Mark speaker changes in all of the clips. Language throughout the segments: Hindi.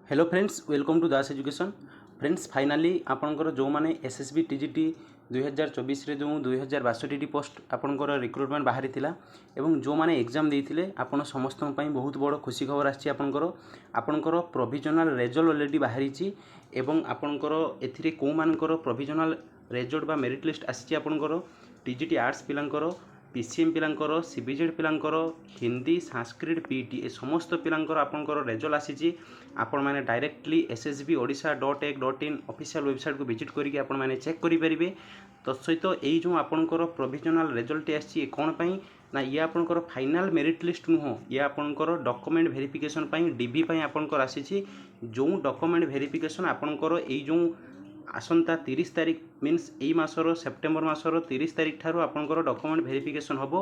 Speaker 1: Hello friends, welcome to Das education. Friends, finally आपंकर जो मैंने एसएसबी टीजीटी 2024 रे जो 2062 पोस्ट आपंकर रिक्रुटमेंट बाहरी थिला एवं जो मैंने एग्जाम देते आपन समस्त बहुत बड़ खुशी खबर आपंकर प्रोविजनल रेजल्ट ऑलरेडी बाहरी एवं आपंकर एथिरे को मानकर प्रोविजनल रेजल्ट बा मेरिट लिस्ट आसी आपंकर टीजीटी आर्ट्स पिलांकर पीसीएम पिलांकर सीबीजेड पिलांकर हिंदी संस्कृत पीटी ए समस्त पिलांकर आपंकर रेजल्ट आसी आपण मैंने डायरेक्टली ssbodisha.ac.in ऑफिशियल वेबसाइट को विजिट करके आपण मैंने चेक करेंगे। तत्सहित यही जो आपंकर प्रोविजनल रेजल्ट आसी कौन पाई ना ये आपंकर फाइनाल मेरिट लिस्ट नुह, ये आपंकर डॉक्यूमेंट वेरिफिकेशन डीबी आपंकर आसी जो डॉक्यूमेंट वेरिफिकेशन आपंकर यही जो आसंता 30 तारिख मीन्स यही मासर सेप्टेम्बर मासर 30 तारिख ठारू आपंकर डॉक्यूमेंट वेरिफिकेशन होबो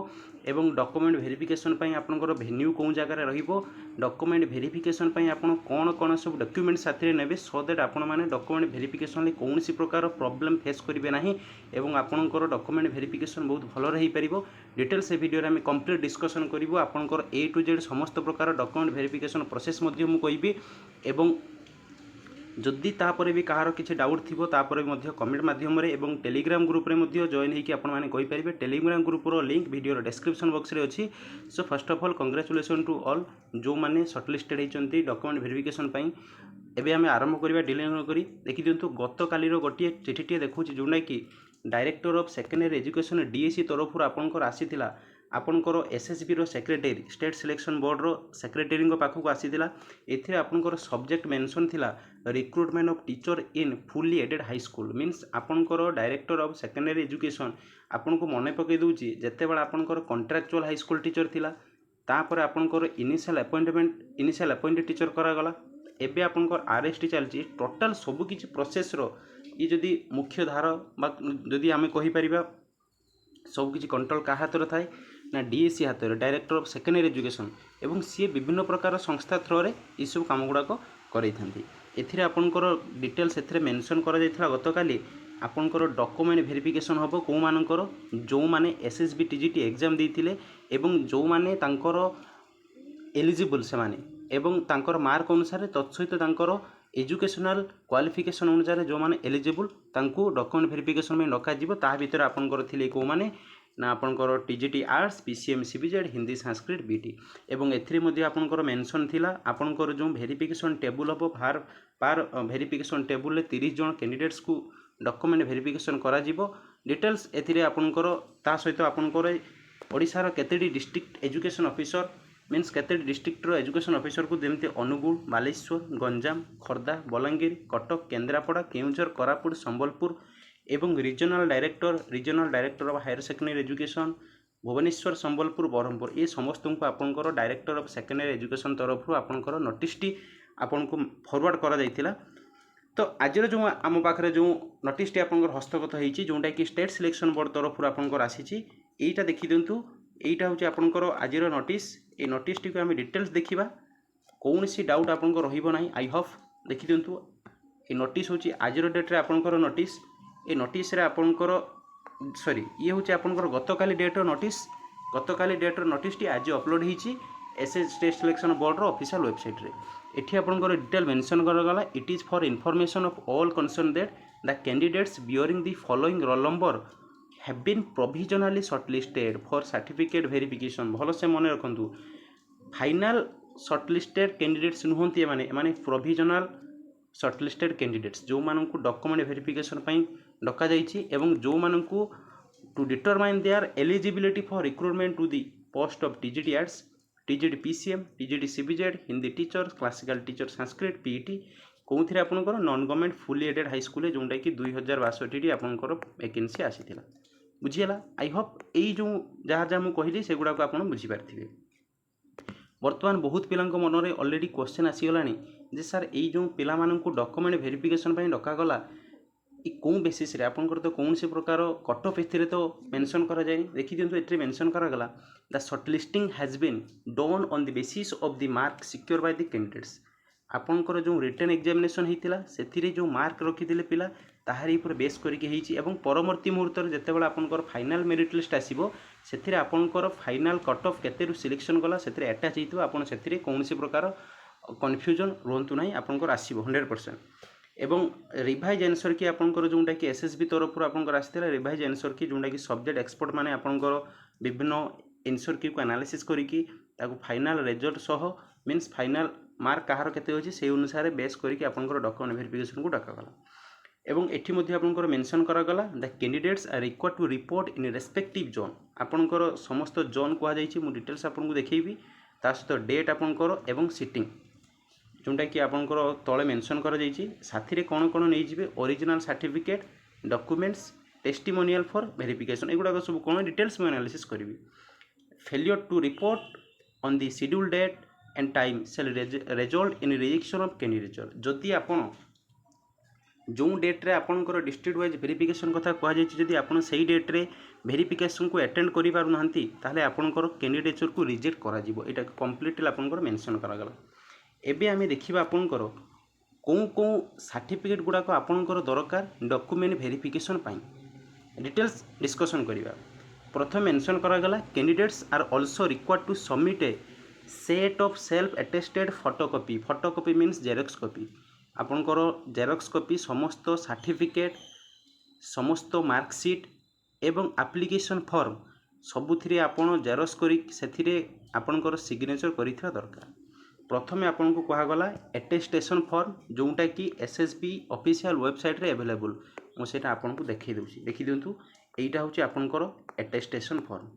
Speaker 1: एवं डॉक्यूमेंट वेरिफिकेशन पई आपंकर वेन्यू कौन जगह रहिबो, डॉक्यूमेंट वेरिफिकेशन पई आपण कोन कोन सब डॉक्यूमेंट साथी नेबे सो दैट आपण माने डॉक्यूमेंट वेरिफिकेशन ले कौन सी प्रकार प्रॉब्लम फेस करिवे नाही एवं आपणकर डॉक्यूमेंट वेरिफिकेशन बहुत भलो रही परिबो। डिटेल्स ए वीडियो रे हम कंप्लीट डिस्कशन करिवो। आपणकर ए टू जेड समस्त प्रकार डॉक्यूमेंट वेरिफिकेशन प्रोसेस मध्ये मु कहिबी एवं जदि तापर भी कहार किसी डाउट थी तापर भी कमेंट मध्यम एवं टेलीग्राम ग्रुप रे जॉइन होगी आपने कहींपारे। Telegram group link video description box रे अच्छी। So first of all congratulation to all जो मैंने सर्टलिस्टेड होती डॉक्यूमेंट वेरिफिकेशन एवं आम आरंभ करवा डिले न करी देखी दिंतु गत काली गोटे चिठीटे देखूँ जोटा कि director of secondary education DAC तरफ आपंकर आसीला आपंकर एसएसबी रो सेक्रेटरी स्टेट सिलेक्शन बोर्ड रो सेक्रेटरी पाखक आसीला। एथिरे आपंकर सब्जेक्ट मेंशन थिला recruitment of teacher in fully aided high school means आपंकर डायरेक्टर ऑफ सेकेंडरी एजुकेशन आपन को मन पकई दूची जेते बेला आपंकर कॉन्ट्रैक्चुअल हाई स्कूल टीचर थिला तापर आपंकर इनिशियल अपॉइंटेड टीचर करागला एबे आपंकर आरएसटी चलची टोटल सब किछि प्रोसेस रो ये जदि मुख्य धार बा जदि आमे कहि परिबा सब किछि कंट्रोल का हाथ थाए ना डीएसी हाथ में डायरेक्टर ऑफ सेकेंडरी एजुकेशन एवं सी विभिन्न प्रकार संस्था थ्रो रे ये सब काम गुड़ाक करते एथिरे आपनकर डिटेल्स एथिरे मेंशन करा जायथिला गत काली आपनकर डॉक्यूमेंट वेरिफिकेशन होबो को मानकर जो माने एसएसबी टीजीटी एग्जाम देथिले एवं जो माने तांकर एलिजिबल से माने एवं तांकर मार्क अनुसार तत्सहित तांकर एजुकेशनल क्वालिफिकेशन अनुसार जो माने एलिजिबल तांको डॉक्यूमेंट वेरिफिकेशन में डका जिवो ता भीतर आपनकर थिले को माने ना आपनकर TGT arts PCM CBZ Hindi Sanskrit BT एवं एथरे मध्ये आपनकर मेंशन थिला आपनकर जो वेरिफिकेशन टेबल ऑफ पार वेरिफिकेशन टेबल ले 30 जन कैंडिडेट्स को डॉक्यूमेंट वेरिफिकेशन करा जिवो। डिटेल्स एथिरे आपनकर ता सहित आपनकर ओडिसा रो केतेडी डिस्ट्रिक्ट एजुकेशन ऑफिसर मीन्स केते डिस्ट्रिक्टर एजुकेशन ऑफिसर को जमी अनुगुल बालेश्वर गंजाम खोर्धा बलांगीर कटक केन्द्रापड़ा केउझर कोरापुट संबलपुर एवं regional director of higher secondary education Bhubaneswar Sambalpur Berhampur ये समस्त को आपंकर डायरेक्टर ऑफ सेकेंडरी एजुकेशन तरफ आपंकर नोटिसटी आपन को फॉरवर्ड करा जायतिला। तो आज जो आम पाखे जो नोटिसटी आपंकर हस्तगत होती जोटा कि स्टेट सिलेक्शन बोर्ड तरफ आपंकर आसी एटा देखी दिंतु एटा हूँ आपंकर आज नोटिस ये नोटिसटी को आम डिटेल्स देखा कौन सी डाउट आपंकर रहिबो नाही। आई होप देखी दिंतु ये नोटिस हूँ आज डेट्रे आपंकर नोटिस ये नोटिस रे आपंकर सॉरी ये हूँ आपंकर गतकाली डेट नोटिस गतकाली डेट नोटिसटी आज अपलोड होती SS state selection board official website रे। एठी आपंकर डिटेल मेंशन करागला it is for information of all concerned that the candidates bearing the following roll number have been provisionally shortlisted for certificate verification। भल से मन रखु फाइनाल शॉर्टलिस्टेड कैंडिडेट्स नुहति माने प्रोविजनल शॉर्टलिस्टेड कैंडिडेट्स जो मानकु डॉक्यूमेंट वेरिफिकेशन पई डका जाइछि एवं जो मानकु to determine their eligibility for recruitment to the post of TGT arts TGT PCM TGT CBZ Hindi teacher classical teacher Sanskrit PET कौन थी आपंकर non government fully aided high school जोटा कि 2062 आपंकर वैकेंसी आसीथिला। बुझीगला। आई होप यही जो जहाँ जहाँ मुझे कहली से गुड़ाक आप बुझीपारे। बर्तमान बहुत पिलांक मन में ऑलरेडी क्वेश्चन आसीगला जे सर यही जो पिला डॉक्यूमेंट वेरिफिकेशन डकागला कौन बेसीस रे आपंकर तो कौन से प्रकार कट ऑफ एथिरे तो मेंशन करा जाए देखी दिंतु एथिरे मेंशन करागला the shortlisting has been done on the basis of the mark secure by the candidates. आपंकर जो रिटन एग्जामिनेशन होता से जो मार्क रखिदे पिला ताहारी पर बेस करके परवर्ती मुहूर्त जिते बड़ा आपंकर फाइनाल मेरिट लिस्ट आसो से आपंकर फाइनाल कट ऑफ केते सिलेक्शन गला से अटैच होता आपन से कौन प्रकार कन्फ्यूजन रुहतु ना आपंकर आसो 100%। एवं रिवाइज आंसर की आपंकर जोटा कि एसएसबी तरफ आपंकर आसाला रिवाइज आंसर की जोटा कि सब्जेक्ट एक्सपर्ट माने आपंकर विभिन्न आंसर की एनालिसिस करिकी फाइनाल रिजल्ट सह मीन्स फाइनाल मार्क कहार केते अछि से अनुसार बेस करिकी आपंकर डॉक्यूमेंट वेरिफिकेशन को डाकागला। एवं एठी मध्ये आपंकर मेंशन करागला the candidates are required to report in respective zone आपंकर समस्त जोन कहा जाइछि मु डिटेल्स आपनको देखैबी ता सहित डेट आपंकर एवं सिटिंग जोटा कि आपंकर तले मेंशन करा जाइछि साथी कौन कौन नहीं जिवे original certificate documents testimonial for verification एगुड़ा सब कौन डिटेल्स में एनालिसिस करी। Failure to report on the schedule date and time shall result in rejection of candidature जदि आपन जो डेट रे आपनकर डिस्ट्रिक्ट वाइज वेरिफिकेशन कथा कह जाइछि जदि आपन सही डेट रे वेरिफिकेशन को अटेंड करि पारु नाहंती ताहले आपनकर कैंडिडेचर को रिजेक्ट करा जिवो एटा कंप्लीटली आपनकर मेंशन करा गला। एबे आमे देखिबा आपनकर कौ सर्टिफिकेट गुड़ाक आपनकर दरकार डॉक्यूमेंट वेरिफिकेशन पाई डिटेल्स डिस्कशन करिबा। प्रथम मेंशन करा गला candidates are also required to submit a set of self attested photocopy means xerox copy आपनकर जेरॉक्स कॉपी समस्त सर्टिफिकेट समस्त मार्कशीट एवं एप्लिकेशन फॉर्म सबुथिरे आपण जेरॉक्स करी सेथिरे आपनकर सिग्नेचर करिथा दरकार। प्रथमे आपन को कहा एटेस्टेशन फॉर्म जोटा कि एसएसबी ऑफिशियल वेबसाइट रे अवेलेबल मुझे आपन को देखी दूसरी देखी दिंतु एटा हूँ आपनकर एटेस्टेशन फॉर्म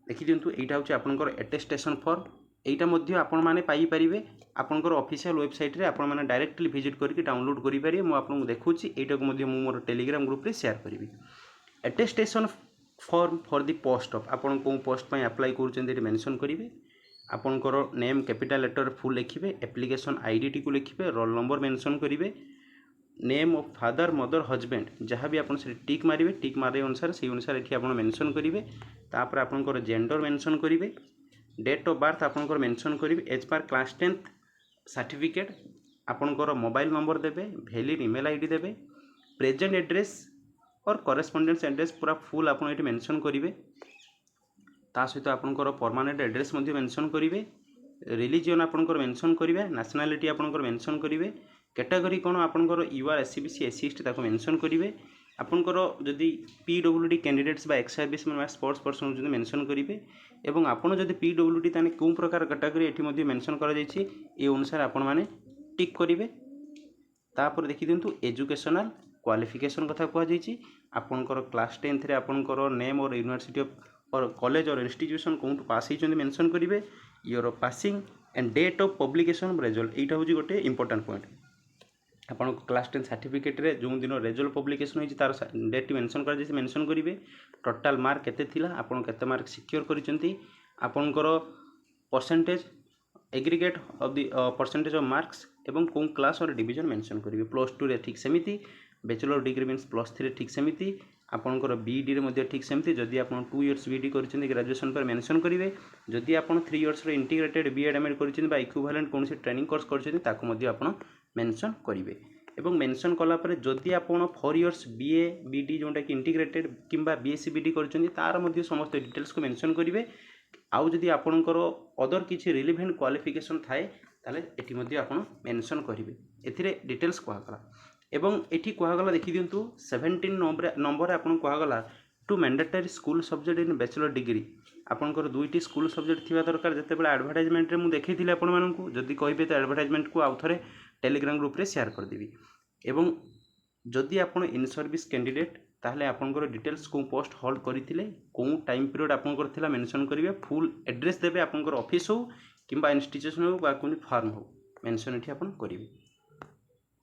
Speaker 1: देखी दिंतु एटा हूँ आपनकर एटेस्टेशन फॉर्म एटा मध्य आपण माने पाई परिबे आपनकर ऑफिशियल वेबसाइट रे आपण माने डायरेक्टली विजिट करके डाउनलोड करि परिबे मु आपन को देखुची एटा को मध्य मु मोर टेलीग्राम ग्रुप रे शेयर करिवि। Attestation form for the post of आपण को पोस्ट पय अप्लाई करूचंदी रे मेंशन करिवे आपनकर नेम कैपिटल लेटर फुल लिखिबे एप्लिकेशन आईडी टी को लिखिबे रोल नंबर मेंशन करिवे name of father mother husband जहाँ भी आपन से टिक मारिबे टिक मारे अनुसार से अनुसार एठी आपन मेंशन करिवे तापर आपनकर जेंडर मेंशन करिवे डेट ऑफ बर्थ आपनकर मेंशन करिवे as per class 10th certificate आपनकर मोबाइल नंबर देबे वैलिड ईमेल आईडी देबे प्रेजेंट एड्रेस और करेस्पोंडेंस एड्रेस पूरा फुल आपन एठी मेंशन करिवे ता सहित आपनकर परमानेंट एड्रेस मध्ये मेंशन करिवे रिलीजन आपनकर मेंशन करिवे नेशनलिटी आपनकर मेंशन करिवे कैटेगरी कोन आपनकर यूआर एससीबीसी एससी एसटी ताको मेंशन करिवे आपनकर जदि पीडब्ल्यूडी कैंडिडेट्स बा ex service man sports person जदि मेंशन करिवे एवं आपन जदि पीडब्ल्यूडी ताने कोन प्रकार कैटेगरी एठी मध्ये मेंशन करा जायछि ए अनुसार आपन माने टिक करिवे। तापर देखि दिंतु एजुकेशनल क्वालिफिकेशन कथा कह जायछि आपनकर क्लास 10th रे आपनकर नेम और यूनिवर्सिटी ऑफ और कॉलेज और इंस्टीट्यूशन कौन पास होती मेंशन करेंगे your passing and date of publication result यहाँ हूँ गोटे इंपोर्टेंट पॉइंट आपन क्लास 10 सर्टिफिकेट रे जो दिन रिजल्ट पब्लिकेशन होती तार डेट मेंशन कर मेंशन करेंगे टोटाल मार्क केते थिला आपन केते मार्क सिक्योर करिसेंती आपनकर percentage aggregate of the percentage of marks एवं कौन क्लास और डिवीजन मेंशन करेंगे +2 रे ठीक सेमिति बैचलर डिग्री मीन्स +3 रे ठीक सेमिति आपनकर बीडी रे मध्ये ठीक सेमती जदि आपन 2 इयर्स बीडी करिसेंती ग्रेजुएशन पर मेंशन करिवे जदि आपन 3 इयर्स रे इंटीग्रेटेड बीएड एमएड करिसेंती बा इक्विवेलेंट कोनसी ट्रेनिंग कोर्स करिसेंती ताको मध्ये आपन मेंशन करिवे एवं मेंशन कला परे जदि आपन 4 इयर्स बीए बीडी जोटा कि इंटीग्रेटेड किंबा बीएससी बीडी करिसेंती तार मध्ये समस्त डिटेल्स को मेंशन करिवे आउ जदि आपनकर अदर किछि रिलेवेंट क्वालिफिकेशन थाए ताले एठी मध्ये आपन मेंशन करिवे एथिरे डिटेल्स कहगला एवं एठी कहगला देखि दिंतु 17 नंबर आपन कहगला two mandatory school subject in bachelor degree आपनकर दुईटी स्कूल सब्जेक्ट थिबा दरकार जते बेला एडवर्टाइजमेंट रे मु देखैथिले आपन माननकु जदि कहिबे त एडवर्टाइजमेंट को आउ थरे टेलीग्राम ग्रुप रे शेयर कर देबी एवं जदि आपन इन सर्विस कैंडिडेट ताहले आपनकर डिटेल्स को पोस्ट होल्ड करिथिले को टाइम पीरियड आपनकर थिला मेंशन करिवे फुल एड्रेस देबे आपनकर ऑफिस हो किंबा इंस्टीट्यूशन हो बा कोनी फार्म हो मेंशन एठी आपन करिवे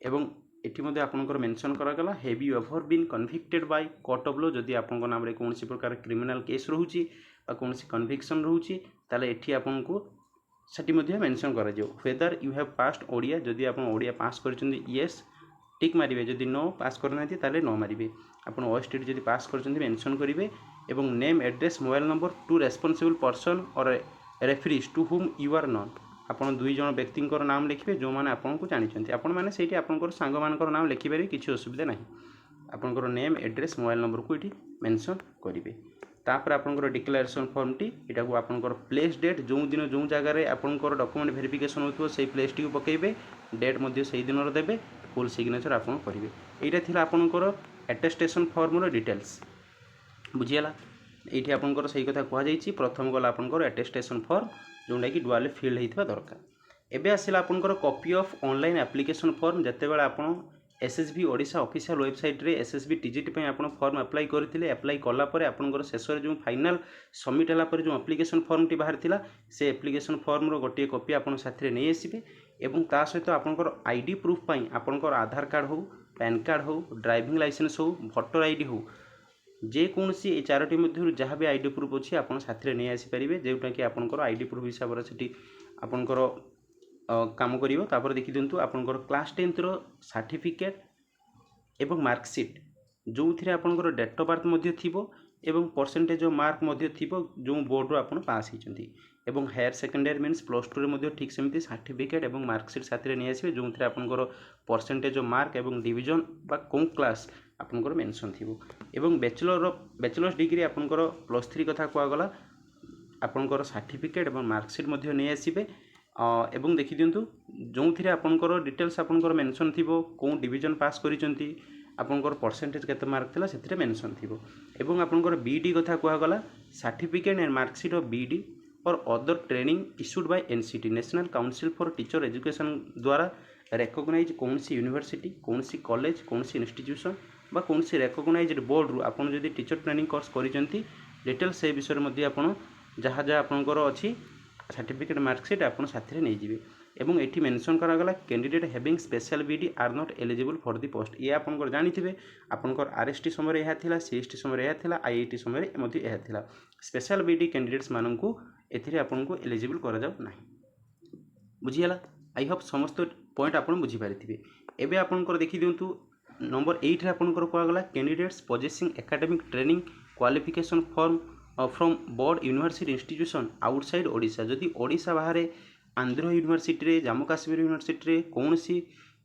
Speaker 1: एवं एठी मध्ये आपनकर मेंशन करा गला have you ever been convicted by court of law जदि आपनकर नाम रे कोनसी प्रकार क्रिमिनल केस रहउची बा कोनसी कन्विक्शन रहउची ताले एठी आपनको सेठी मध्ये मेंशन करा जो whether you have passed Odia जदि आपन ओडिया पास करचंदी यस टिक मारिबे जदि नो पास करनाती ताले नो मारिबे आपन ओएसटी जदि पास करचंदी मेंशन करिवे एवं name address mobile number two responsible person or referees to whom you are known आपन दुई जन व्यक्तिंकर नाम लिखिबे जो माने आपन को जानिचंती आपन माने सेठी आपनकर सांग मानकर नाम लिखिबे किछि असुविधा नाही आपनकर नेम एड्रेस मोबाइल नंबर को इठी मेंशन करिवे तापर आपंकर डिक्लेरेशन फॉर्म टी यहाँ को आपंकर प्लेस डेट जो दिन जो जगार आपंकर डॉक्यूमेंट वेरिफिकेशन होतो से प्लेस टी को पकेबे डेट मध्य से दिन देवे फुल सिग्नेचर आपन करेंगे। यहाँ थी आपंकर एटेस्टेशन फॉर्म डिटेल्स बुझीगला। ये आपंकर से कथा कहुई प्रथम गला आपंकर एटेस्टेशन फॉर्म जोटा कि डुआल फिल होता दरकार। एबे आसिला आपंकर copy of online application form जितेबाला आपन एसएसबी ओडिशा ऑफिशियल वेबसाइट रे एसएसबी टीजीटी पे आपन फॉर्म अप्लाई करथिले। अप्लाई कला परे आपनकर शेष जो फाइनल सबमिट हला परे जो एप्लिकेशन फॉर्म टी बाहर थिला से एप्लिकेशन फॉर्म रो गोटे कॉपी आपन साथरे नै आसीबे एवं ता सहित आपनकर आईडी प्रूफ पई आपनकर आधार कार्ड हो पैन कार्ड हो ड्राइविंग लाइसेंस हो भोटर आईडी हो जेकोसी ये चारोटी मध्य जहाँ भी आईडी प्रूफ अच्छी आपन साथरे नहीं आसीपारे जोटा कि आपनकर आईडी प्रूफ हिसाब से आपनकर काम करिवो। तापर देखि दिंतु आपनकर क्लास 10th रो सर्टिफिकेट एवं मार्कशीट जो थिरे आपनकर डेट ऑफ बर्थ मध्य थिबो एवं परसेंटेज ऑफ मार्क मध्य थिबो जो बोर्ड रो आपन पास हिचंती एवं हायर सेकेंडरी मीन्स प्लस 2 रे मध्य ठीक सेमती सर्टिफिकेट एवं मार्कशीट साथरे नहीं आसीबे जो थिरे आपनकर परसेंटेज ऑफ मार्क एवं डिवीजन बा कोन क्लास आपनकर मेंशन थिबो एवं बैचलर्स डिग्री आपनकर +3 कथा कुआ गला आपनकर सर्टिफिकेट एवं मार्कशीट मध्य नहीं आसीबे एवं देखि दिंतु जो थिरे आपनकर डिटेल्स आपनकर मेंशन थिबो कोन डिवीजन पास करिसंती आपनकर परसेंटेज केते मार्क थिला सेथिरे मेंशन थिबो एवं आपनकर बीडी कथा कुआ गला certificate and marksheet of BEd or other training issued by NCT national council for teacher education द्वारा रेकग्नाइज कौन सी यूनिवर्सिटी कौन सी कॉलेज कौन सी इंस्टीट्यूशन बा कौन सी रेकग्नाइज्ड बोर्ड रु आपन जदि टीचर ट्रेनिंग कोर्स करिसंती डिटेल्स से विषय मध्ये आपन जहाँ जहाँ आपनकर अछि सर्टिफिकेट मार्कशीट आपन साथरे नै जिवे एवं एठी मेंशन करा गला candidate having special BD are not eligible for the post. ये आपनकर जानिथिबे आपनकर आरएसटी समय एहा थिला सीएसटी समय एहा थिला आईआईटी समय मध्ये एहा थिला स्पेशल बीडी कैंडिडेट्स माननकु एथिरे आपनकु एलिजिबल करा जाउ नाही। बुझियला आई होप समस्त पॉइंट आपन बुझी पारिथिबे। एबे आपनकर देखि दियंतु नंबर 8 रे आपनकर कोआ गला candidates possessing academic training qualification form from board university institution outside Odisha जदि ओडिशा बाहर आंध्र यूनिवर्सिटी रे जम्मू काश्मीर यूनिवर्सिटी रे कौन सी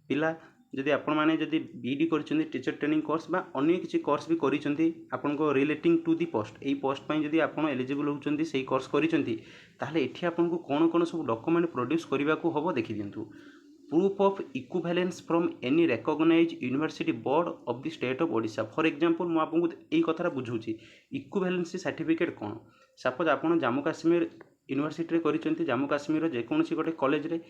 Speaker 1: पिला जदि आपण माने जदि बीडी करछन्ती टीचर ट्रेनिंग कोर्स बा अन्य किछि कोर्स भी करिसंती आपनको रिलेटिंग टू दी पोस्ट एई पोस्ट पई जदि आपण एलिजिबल होउचंती सेही कोर्स करिसंती ताहले एठी आपनको कोन कोन सब डॉक्यूमेंट प्रोड्यूस करिवा को हबो देखि दियंतु। Proof of equivalence from any recognise university board of the state of Odisha for example मु आपको एई कथारा बुझौची इक्विवेलेंसी सर्टिफिकेट कोन सपोज आपण जम्मू काश्मीर यूनिवर्सिटी रे करिसंती जम्मू काश्मीर जे कोनसी गोटे कॉलेज रे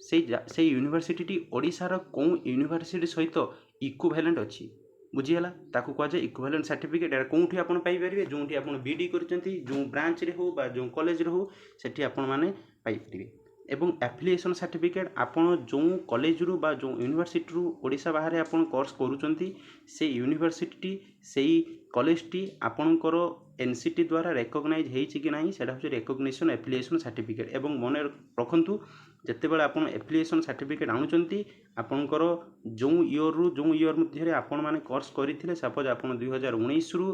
Speaker 1: से यूनिवर्सिटी टी ओडिशा रो को यूनिवर्सिटी सहित इक्विवेलेंट अछि बुझीगला ताकू कह जाए इक्विवेलेंट सर्टिफिकेट एटा कोठी आपण पाई परिबे जोठी आपण बीडी करचंती जो ब्रांच रे हो बा जो कॉलेज रे हो सेठी आपण माने पाई परिबे एवं एफिलिएशन सर्टिफिकेट आपण जो कॉलेज रु बा जो यूनिवर्सिटी रु ओडिशा बाहर आपण कोर्स करूचंती से यूनिवर्सिटी सेही कॉलेज टी आपणकर एनसीटी द्वारा रेकग्नाइज हेछि कि नाही सेटा होछि रेकग्निशन एफिलिएशन सर्टिफिकेट एवं मन रखंतु जते बेला आपण एफिलिएशन सर्टिफिकेट आनुचंती आपणकर जो ईयर मध्ये आपण माने कोर्स करिथिले सपोज आपण 2019 रु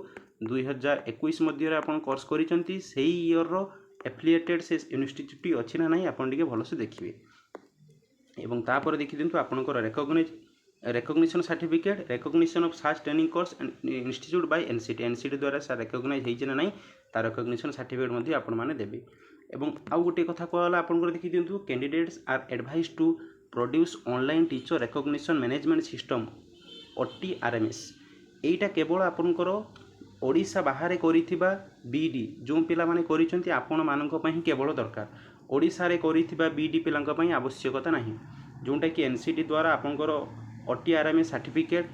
Speaker 1: 2021 मध्ये आपण कोर्स करिसंती सेही ईयर रो एफिलिएटेड से इंस्टीट्यूट अच्छी ना नहीं आपन टिके भलसे देखिए एवं तापर देखि दिंतु आपनकर recognition certificate recognition of such training course institute by NCT द्वारा सा रेकग्नाइज हेछि ना नहीं ता रेकग्निशन सर्टिफिकेट मध्ये आपण माने देबे एवं आउ गोटे कथा कहला आपनकर देखि दिंतु candidates are advised to produce online teacher recognition management system OTRMS एटा केवल आपनकर ओडिशा बाहर करिथिबा बीडी जो पिला माने करिसंती आपण मानक पई केवल दरकार ओडिशा रे करिथिबा बीडी पिलांक पई आवश्यकता नाही जोंटा कि एनसीटी द्वारा आपनकर OTRMS सर्टिफिकेट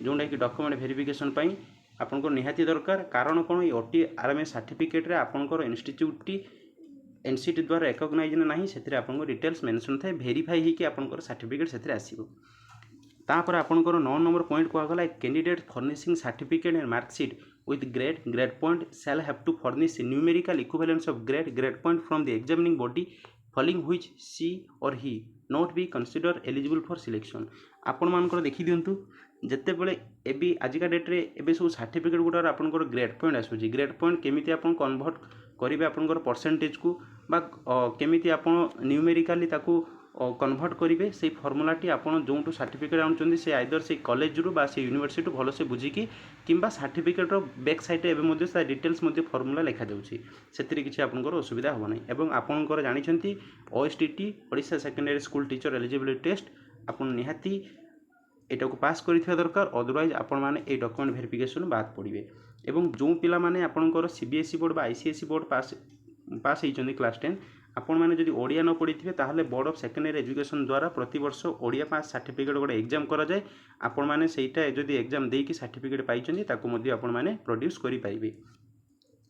Speaker 1: जोंटा कि डॉक्यूमेंट वेरिफिकेशन पई आपनकर निहाती दरकार कारण कोन ई OTRMS सर्टिफिकेट रे आपनकर इंस्टीट्यूट टी एनसीटी द्वारा रेकग्नाइज नाही सेथिरे आपनकर डिटेल्स मेंशन थाए वेरीफाई हे कि आपनकर सर्टिफिकेट सेथिरे आसीबो। तापर आपनकर 9 नंबर पॉइंट को गला candidate furnishing certificate and marksheet with grade point shall have to furnish numerical equivalence of grade point from the examining body following which she or he not be considered eligible for selection। आपण मानकर देखि दियंतु जते बेले एबी आजिका डेट रे एबे सब सर्टिफिकेट गुडा आपनकर ग्रेड पॉइंट आसुची ग्रेड पॉइंट केमिति आपण कन्वर्ट करिवे आपनकर परसेंटेज को बा केमिति आपण न्यूमेरिकली ताकू कन्वर्ट करेंगे से फर्मुलाटी आपड़ जो सर्टिफिकेट आनुँच से आइदर से कॉलेज बा से यूनिवर्सिटी भलसे बुझिकी किंबा सर्टिफिकेट बैक साइड से डिटेल्स फर्मुला लिखा जाऊँगी से किसी आपंकर असुविधा हम ना और आपंकर जानते OSTT Odisha secondary school teacher eligibility test आप निहाती एटा को पास करिथिबा दरकार अदरवाइज आपण माने ए डॉक्यूमेंट वेरिफिकेशन बाद पड़िबे एवं जो पिला माने आपणकर CBSE बोर्ड बा ICSE बोर्ड पास होइचंदी क्लास 10 आपण माने जदि ओडिया न पढ़िथिबे ताहले बोर्ड ऑफ सेकेंडरी एजुकेशन द्वारा प्रति वर्ष ओडिया पास सर्टिफिकेट गोटे एग्जाम करा जाय आपण माने सेटा जदि एग्जाम देकी सर्टिफिकेट पाइचंदी ताको मध्ये आपण माने प्रोड्यूस करि पारिबे।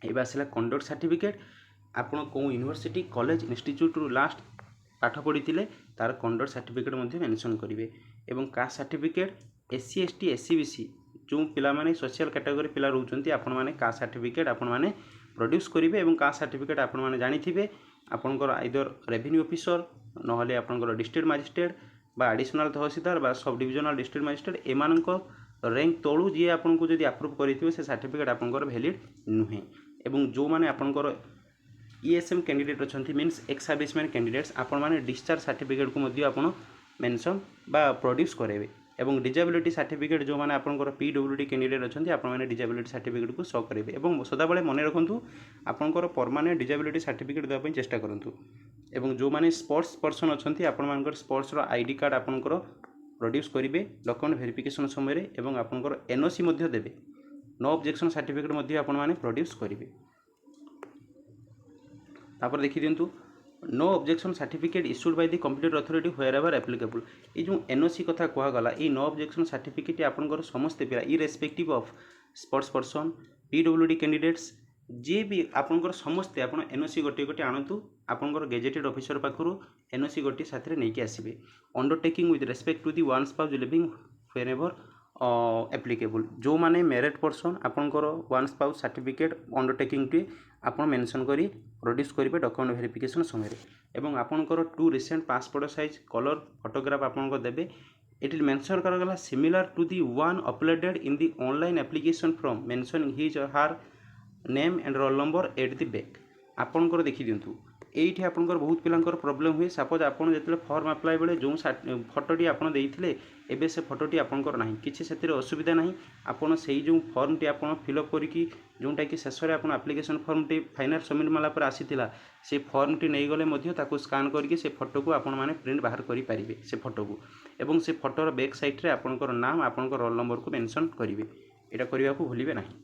Speaker 1: एबा आसला कंडक्ट सर्टिफिकेट आपण को यूनिवर्सिटी कॉलेज इंस्टीट्यूट रु लास्ट पाठ पढ़ी तार कंडक्ट सर्टिफिकेट मेंशन करेंगे एवं caste certificate SC ST SC BC जो पिला माने सोशल कैटेगरी पिला रोचंती आपण माने कास्ट सर्टिफिकेट आपण माने प्रोड्यूस करेंगे एवं कास्ट सर्टिफिकेट आपण माने जानिथिबे आपनकर आइदर रेवेन्यू ऑफिसर नहले आपनकर डिस्ट्रिक्ट मजिस्ट्रेट बा एडिशनल तहसीलदार बा सब डिविजनल डिस्ट्रिक्ट मजिस्ट्रेट एमानक रैंक तळु जी आपनको जदि अप्रूव करिथिबे से सर्टिफिकेट आपनकर वैलिड नुहे एवं जो माने आपनकर ESM कैंडिडेट अच्छा मीन्स एक्स सर्विसमैन कैंडिडेट्स आपण माने डिस्चार्ज सर्टिफिकेट को मध्य आपण मेंशन बा प्रोड्यूस करेबे एवं डिजेबिलिटी सर्टिफिकेट जो माने आपनकर PWD कैंडिडेट अच्छा आपण माने डिजेबिलिटी सर्टिफिकेट को शो करेबे एवं सदाबले मन रखंतु आपनकर परमानेंट डिजेबिलिटी सर्टिफिकेट देबा पई चेष्टा करंतु एवं जो माने स्पोर्ट्स पर्सन अच्छा आपण मानकर स्पोर्ट्स रो ID कार्ड आपनकर प्रोड्यूस करेंगे डॉक्यूमेंट वेरिफिकेशन समय एवं आपनकर NOC मध्य देबे नो ऑब्जेक्शन सर्टिफिकेट मध्य आपण माने प्रोड्यूस करेंगे। तापर देखि दिंतु no objection certificate issued by the competent authority wherever applicable ये जो NOC कथा कहा गला ये नो ऑब्जेक्शन सर्टिफिकेट आपनकर समस्त पिला irrespective of sports person PWD candidates जे भी आपनकर समस्त आपण NOC गोटे गोटे आणतु आपनकर गेजेटेड ऑफिसर पाखरु NOC गोटे साथरे नेकी आसीबे undertaking with respect to the one spouse living wherever applicable जो माने मेरिट पर्सन आपनकर वन स्पाउस सर्टिफिकेट अंडरटेकिंग टी आपन मेंशन करी प्रोड्यूस करेंगे डॉक्यूमेंट वेरिफिकेशन समय एवं आपनकर 2 recent passport size colour photograph आपनको देबे इट इज मेंशन करगला similar to the one uploaded in the online application form mentioning his or her name and roll number at the back आपनकर देखि दिंतु एठी आपनकर बहुत पिलांकर प्रॉब्लम हुए सपोज आपन जेतले फॉर्म अप्लाई बेले जो फोटोटी आपन देइथिले एबे से फोटोटी आपनकर नाही किछि सेतिर असुविधा नाही आपन सेही जो फॉर्मटी आपन फिल अप करिकि जोंटा कि शेषरे आपन एप्लीकेशन फॉर्मटी फाइनल सबमिट मला पर आसीथिला से फॉर्मटी नै गले मध्ये ताकू स्कैन करके से फोटो को आपन माने प्रिंट बाहर करि परिबे से फोटो को एवं से फोटोर बैक साइड रे आपनकर नाम आपनकर रोल नंबर को मेंशन करिवे एटा करिवा को भूलिबे नाही।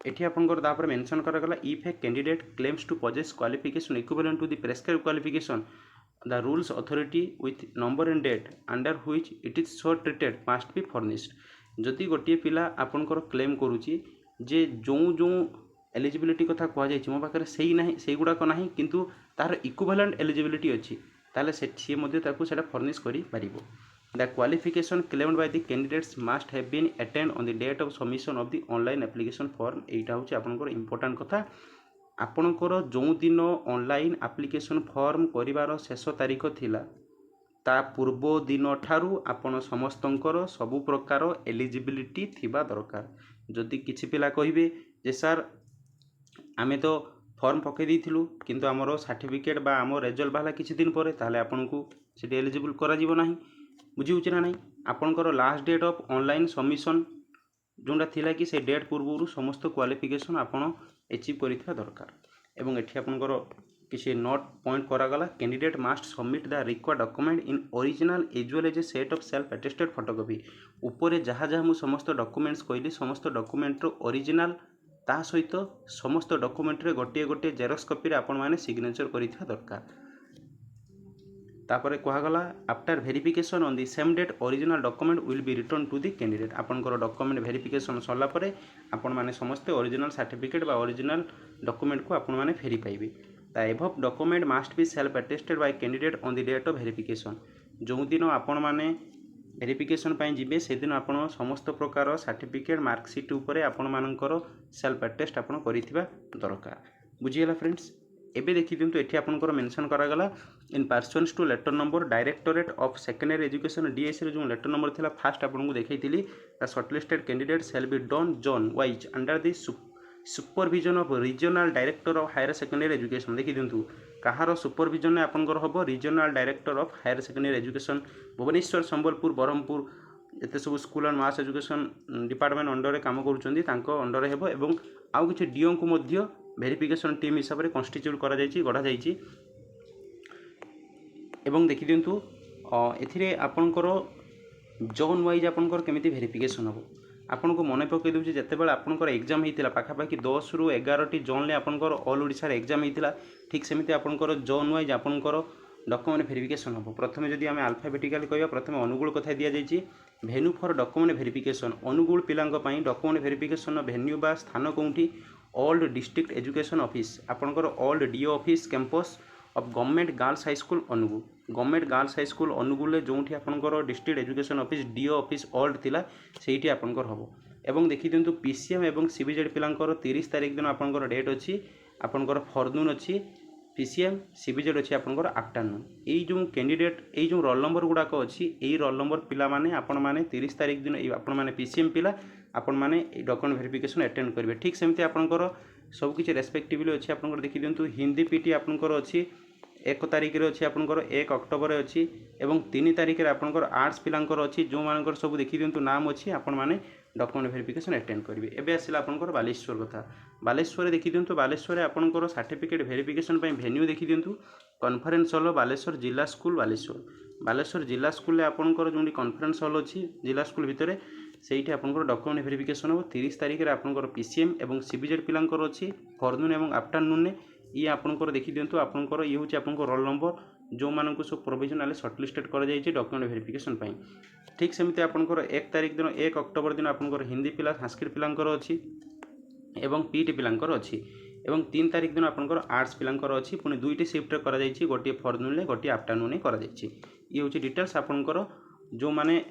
Speaker 1: एठी आपनकर दापर मेंशन करागला if a candidate claims to possess qualification equivalent to the prescribe qualification the rules authority with number and date under which it is so treated must be furnished जदि गोटे पिला आपनकर क्लेम करूची जे जो जो एलिजिबिलिटी कथा कह जाय मो पाखरे सेही नाही सेही गुडा को नाही किंतु तार इक्विवेलेंट एलिजिबिलिटी अछि ताले से मध्ये ताकू सेटा फर्निश करि परिबो। The qualification claimed by the candidates must have been attained on the date of submission of the online application form एटा होची आपनकर इंपोर्टेंट कथा आपनकर जो दिन ऑनलाइन एप्लीकेशन फॉर्म करिवार शेष तारीख थिला ता पूर्व दिन ठारू आपण समस्तंकर सबु प्रकार एलिजिबिलिटी थिबा दरकार जदि किछि पिला कहिबे जे सर आमे तो फॉर्म पके दिथिलु किंतु हमरो सर्टिफिकेट बा हमरो रिजल्ट बाला किछि दिन परे ताले आपनकु सेटी एलिजिबल करा जिवो नाही बुझी ना नहीं आपनकर last date of online submission जोटा थिला कि से डेट पूर्व समस्त क्वालिफिकेशन आपन अचीव करिथा दरकार एवं एठी आपनकर किसी नोट पॉइंट करागला candidate must submit the required document in original as well as a set of self attested photocopy ऊपर जहाँ जहाँ मु समस्त डॉक्यूमेंट्स कहली समस्त डॉक्यूमेंट रो ओरिजिनल ता सहित समस्त डॉक्यूमेंट रे गोटे गोटे जेरॉक्स कॉपी रे आपण माने सिग्नेचर करिथा दरकार। तापर कहगला after verification on the same date original document will be return to the candidate आपनकर डॉक्यूमेंट वेरिफिकेशन सरला परे आपण माने समस्त ओरिजिनल सर्टिफिकेट बा ओरिजिनल डॉक्यूमेंट को आपण माने फेरी पाइबे। The above document must be self attested by candidate on the date of verification जो दिन आपण माने वेरिफिकेशन पाई जिबे से दिन आपण समस्त प्रकार सर्टिफिकेट मार्कशीट ऊपर आपण मानकर सेल्फ अटेस्ट आपण करिथिबा दरकार बुझियला फ्रेंड्स। एबे देखि दिंतु एठी आपनकर मेंशन करागला in persons to letter number directorate of secondary education DSC रे जो लेटर नंबर थिला फास्ट आपनको देखैतिली the shortlisted candidate shall be done zone wise under the supervision of regional director of higher secondary education देखि दिंतु कहार सुपरविजन आपंकर हम regional director of higher secondary education Bhubaneswar Sambalpur Brahmapur एत सब school and mass education department under काम अंडर हेब एवं आउ किछि डीओ को मध्य वेरिफिकेशन टीम हिसाब से कन्स्टिट्यूट करा गढ़ा जाइछि एवं देखि दिंतु एथिरे आपनकर जोन वाइज आपनकर केमिति वेरिफिकेशन हम आपन को मन पकई दूसरी जितेबाला आपनकर एग्जाम होता पाखापाखि 10 ରୁ 11टी जोन में आपनकर ऑल ओडिशा एग्जाम होता ठीक सेमती आपनकर जोन वाइज आपनकर डॉक्यूमेंट वेरिफिकेशन हम प्रथम जदि आम अल्फाबेटिकली कहवा प्रथम अनुगुल कथा दि जाइए venue for document verification Anugul पिलांक डॉक्यूमेंट वेरिफिकेशन भेन्यू बा स्थान कौटी ओल्ड डिस्ट्रिक्ट एजुकेशन ऑफिस आपनकर old DEO office campus of government girls high school Anugul government girls high school Anugul जो आपनकर district education office DEO office old थिला सेठी आपनकर हम एवं देखि दिंतु पीसीएम एवं सीबीजेड पिलांकर 30 तारिख दिन आपनकर डेट अच्छी आपनकर फॉरनून अच्छी पीसीएम सीबीजेड अच्छी आपनकर आफ्टरनून यही जो कैंडिडेट यही जो रोल नंबर गुड़ाक अच्छी यही रोल नंबर पिला माने आपण माने 30 तारिख दिन आपण माने पीसीएम पिला आपण माने डॉक्यूमेंट वेरिफिकेशन अटेंड करेंगे ठीक सेमती आपनकर सब किछि रेस्पेक्टिवली अच्छी आपनकर देखि दिंतु हिंदी पीटी आपनकर अच्छी 1 तारिख रे अच्छी आपनकर 1 अक्टोबर अच्छी एवं 3 तारिख रे आपनकर आर्ट्स पिलांकर अच्छी जो मानकर सब देखि दिंतु नाम अच्छी आपण माने डॉक्यूमेंट वेरिफिकेशन अटेंड करेंगे एबे आसिला आपनकर बालेश्वर कथा बालेश्वर देखि दिंतु बालेश्वर आपनकर सर्टिफिकेट वेरिफिकेशन पई वेन्यू देखि दिंतु कॉन्फ्रेंस हॉल बालेश्वर जिला स्कूल बालेश्वर जिला स्कूल रे आपनकर जोंडी कॉन्फ्रेंस हॉल अच्छी जिला स्कूल भितरे सेठी आपनकर डॉक्यूमेंट वेरिफिकेशन हो 30 तारिख रे आपनकर पीसीएम एवं सीबीजेड पिलांकर अच्छी फॉरनून एवं आफ्टरनून ने ये आपनकर देखि दिंतु आपनकर ये होची आपनकर रोल नंबर जो मानक सब प्रोविजनल शॉर्टलिस्टेड कर जाइए डॉक्यूमेंट वेरिफिकेशन पई ठीक सेमती आपनकर 1 तारिख दिन 1 अक्टोबर दिन आपनकर हिंदी पिला संस्कृत पिलांकर अच्छी एवं पीटी पिलांकर अच्छी एवं 3 तारिख दिन आपनकर आर्ट्स पिलांकर अच्छी पुणी 2टी शिफ्ट कर जाइए गोटे फॉरनून गोटे आफ्टरनून कर जाइए ये होची डिटेल्स आपनकर जो माने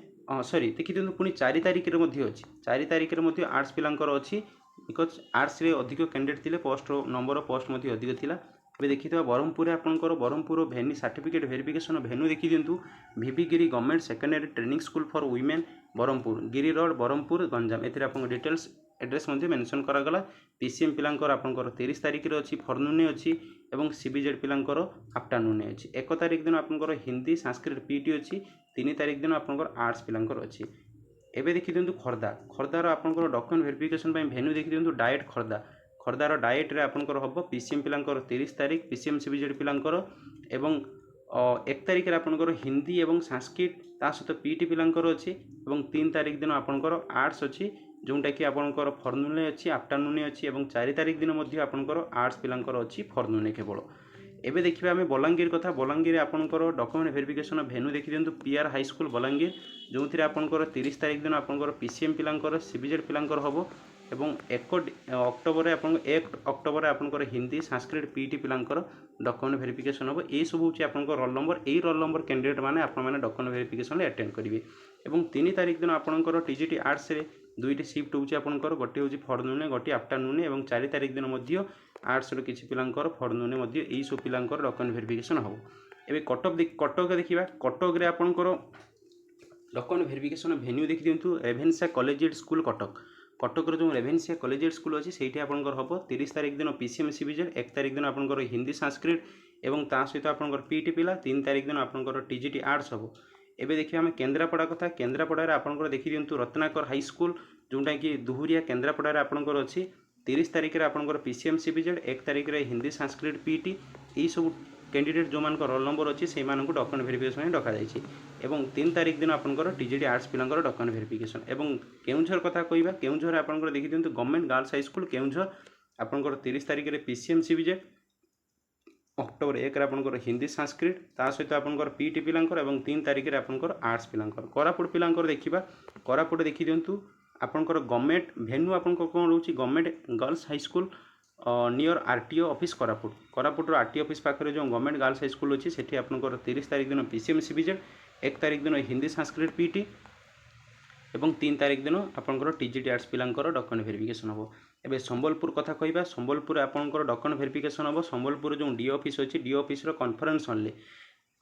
Speaker 1: सॉरी देखि दिंतु पुणी 4 तारिख रे मध्ये अच्छी 4 तारिख रे मध्ये आर्ट्स पिलांकर अच्छी बिकज आर्ट्स रे अधिक कैंडिडेट थिले पोस्ट नंबर पोस्ट मध्ये अधिक थिला ए देखि ब्रह्मपुर आपनकर Brahmapur venue certificate verification venue देखि दिंतु VV Giri government secondary training school for women Brahmapur Giri road Brahmapur Ganjam एथिरे आपन डिटेल्स एड्रेस मध्ये मेंशन करा गला पीसीएम पिलांकर आपनकर 30 तारिख रे अछि फॉरनून अछि एवं सीबीजेड पिलांकर आफ्टरनून अछि 1 तारिख दिन आपनकर हिंदी संस्कृत पीटी अछि 3 तारिख दिन आपनकर आर्ट्स पिलांकर अछि एबे देखि दिंतु खर्दार आपनकर डॉक्यूमेंट वेरिफिकेशन पई भेन्यू देखि दिंतु डायरेक्ट खर्दार डायरेक्ट रे आपनकर हबो पीसीएम पिलांकर 30 तारिख पीसीएम सीबीजेड पिलांकर एवं 1 तारिख रे आपनकर हिंदी एवं संस्कृत ता सहित पीटी पिलांकर अछि एवं 3 तारिख दिन आपनकर आर्ट्स अछि जोंटा कि आपनकर फॉरनून अछि आफ्टरनून अछि एवं 4 तारिख दिन मध्ये आपनकर आर्ट्स पिलांकर अछि फॉरनून केवल एबे देखिबा आमे बलांगीर कथा बलांगीर आपनकर डॉक्यूमेंट वेरिफिकेशन भेन्यू देखि दिंतु पीआर हाई स्कूल बलांगीर जो थिरे आपनकर 30 तारिख दिन आपनकर पीसीएम पिलांकर सीबीजेड पिलांकर हबो एवं 1 अक्टोबर आपन 1 अक्टोबर आपनकर हिंदी संस्कृत पीटी पिलांकर डॉक्यूमेंट वेरिफिकेशन हबो ए सब होची आपनकर रोल नंबर कैंडिडेट माने आपन माने डॉक्यूमेंट वेरिफिकेशन अटेंड करिवे एवं 3 तारिख दिन आपनकर टीजीटी आर्ट्स रे 2टी शिफ्ट होची आपनकर गोटे होची फॉरनून गोटे आफ्टरनून एवं 4 तारिख दिन मध्य आर्ट्स रो किछि पिलांकर फॉरनून मध्य एई सब पिलांकर डॉक्यूमेंट वेरिफिकेशन हबो एबे कटक देखिबा कटक रे आपनकर डॉक्यूमेंट वेरिफिकेशन भेन्यू देखि दिंतु रेभेन्सा कॉलेजिएट स्कूल कटक जो रेभेन्सा कॉलेजिएट स्कूल अच्छी से आपनकर हम 30 तारिख दिन पीसीएम सीबीजेड 1 तारिख दिन आपनकर हिंदी संस्कृत एवं ता सहित आपनकर पीटी पिला 3 तारिख दिन आपनकर टीजीटी आर्ट्स हम एबे देखिए आम केन्द्रापड़ा कथा केन्द्रापड़ा आपनकर देखि दिंतु रत्नाकर हाई स्कूल जोटा कि दुहुरिया केन्द्रापड़ा आपनकर अच्छी 30 तारिख रे आपनकर पीसीएम सीबीजेड 1 तारिख रे हिंदी संस्कृत पीटी यही सब कैंडिडेट जो मान रोल नंबर अच्छी से डॉक्यूमेंट वेरिफिकेशन डका जाइए एवं 3 तारिख दिन आपनकर टीजीटी आर्ट्स पिलांकर डॉक्यूमेंट वेरिफिकेशन एवं केउंझर कथा कहबा केउंझर आपनकर देखि दिंतु government girls high school Keonjhar आपनकर 30 तारिख रे पीसीएम सीबीजेड अक्टोबर 1 रे आपनकर हिंदी संस्कृत ता सहित आपनकर पीटी पिलांकर एवं 3 तारिख रे आपनकर आर्ट्स पिलांकर कोरापुट पिलांकर देखिबा कोरापुट देखि दिंतु आपनकर गवर्नमेंट भेन्यू आपनकर कोन रहउची government girls high school near RTO office कोरापुटर आरटीओ ऑफिस पाखरे जो गवर्नमेंट गर्ल्स हाई स्कूल अच्छी सेठी आपनकर 30 तारिख दिन पीसीएम सीबीजेड 1 तारिख दिन हिंदी संस्कृत पीटी एवं 3 तारिख दिन आपनकर टीजीटी आर्ट्स पिलांकर डॉक्यूमेंट वेरिफिकेशन हबो एबे संबलपुर कथा कहबा संबलपुर आपनकर डॉक्यूमेंट वेरिफिकेशन हबो संबलपुर जो डी ऑफिस अच्छी डी ऑफिस रो conference hall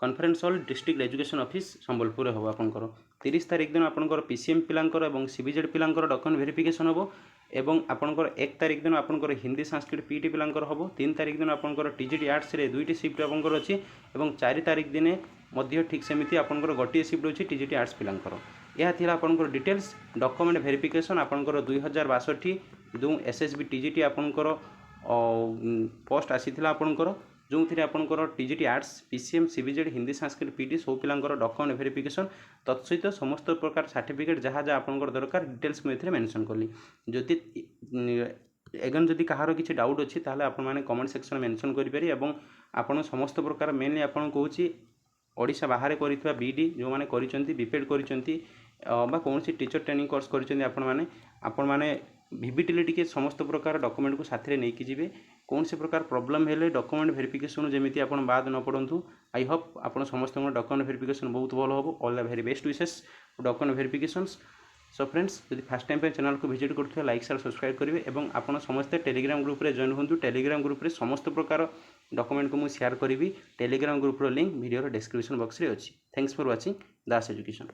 Speaker 1: conference hall district education office Sambalpur हम आपंकर 30 तारिख दिन आपंकर पीसीएम पिलांकर और सीबीजेड पिलांकर डॉक्यूमेंट वेरिफिकेशन हम एवं आपंकर 1 तारिख दिन आपंकर हिंदी संस्कृत पीटी पिलांकर हम 3 तारिख दिन आपंकर टीजीटी आर्ट्स रे 2टी शिफ्ट आपंकर अच्छी और 4 तारिख दिन मध्य ठीक सेमती आपंकर गोटे शिफ्ट अच्छी टीजीटी आर्ट्स पिलांकर यह थिला आपंकर डिटेल्स डॉक्यूमेंट वेरिफिकेशन आपंकर 2062 जो एसएसबी टीजीटी आपंकर पोस्ट आसीथिला आपंकर जो थी आपंकर TGT arts PCM CBZ Hindi Sanskrit PT सब पिलांकर डॉक्यूमेंट वेरिफिकेशन तत्सहित समस्त प्रकार सर्टिफिकेट जहाँ जहाँ आपंकर दरकार डिटेल्स मुझे मेंशन कली जदि एगन जदि कहार किसी डाउट अच्छी ताहले आपण माने कमेंट सेक्शन मेंशन करेंगे और आपण समस्त प्रकार मेनली आपन कहूँ ओडिशा बाहर कर बीडी जो मैंने करिसेंती बीपेड करिसेंती बा कौन सी टीचर ट्रेनिंग कोर्स करिसेंती आपण माने भिविटिले टिके समस्त प्रकार डॉक्यूमेंट को साथ नहीं कि जी कौन से प्रकार प्रॉब्लम हेले डॉक्यूमेंट वेरिफिकेशन जमी आप बाद न पड़ू आई होप आप समस्त डॉक्यूमेंट वेरिफिकेशन बहुत भल हम ऑल द वेरी बेस्ट विशेष डॉक्यूमेंट वेरिफिकेशंस सो फ्रेंड्स यदि फास्ट टाइम पे चैनल को विजिट करते लाइक शेयर सब्सक्राइब करेंगे और आपन समस्ते टेलीग्राम ग्रुप रे जॉइन होंतु टेलीग्राम ग्रुप रे समस्त प्रकार डॉक्यूमेंट को मुझे शेयर करी टेलीग्राम ग्रुप रो लिंक वीडियो डिस्क्रिप्शन बॉक्स रे अच्छी thanks for watching Das education.